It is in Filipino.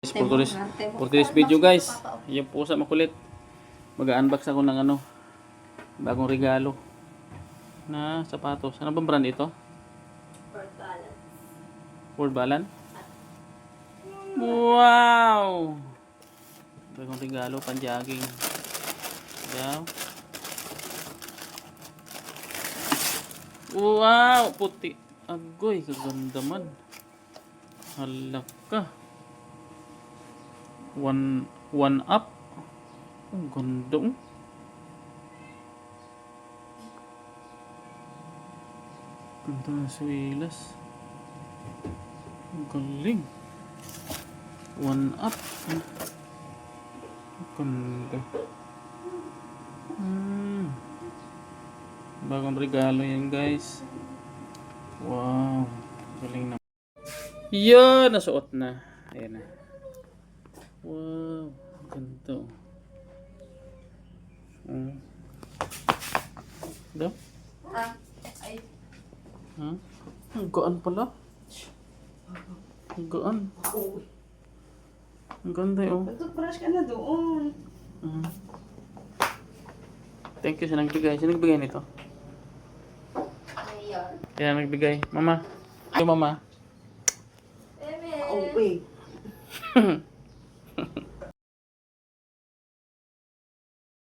For today's video guys, yung pusa makulit. Mag-unbox ako ng bagong regalo na sapatos. Ano bang brand ito? World Balance. World Balance? Wow! Bagong regalo, pan-jogging. Wow! Wow! Puti. Agoy, kaganda man. Halaka. One up. Ang ganda oh. Ganda ng swilas. Ang galing. One up. Ang ganda. Bagong regalo yan guys. Wow. Galing na. Yan! Nasuot na. Ayan na. Wow. Ganito. Daw? Ay. Huh? Ang gaan pala. Ang gaan. Ang ganda oh. Nagtutbrush ka na doon. Thank you sa nagbigay. Sino nagbigay nito? Ngayon. Kaya nagbigay. Mama. Ay, mama. Eme. Oh, wait.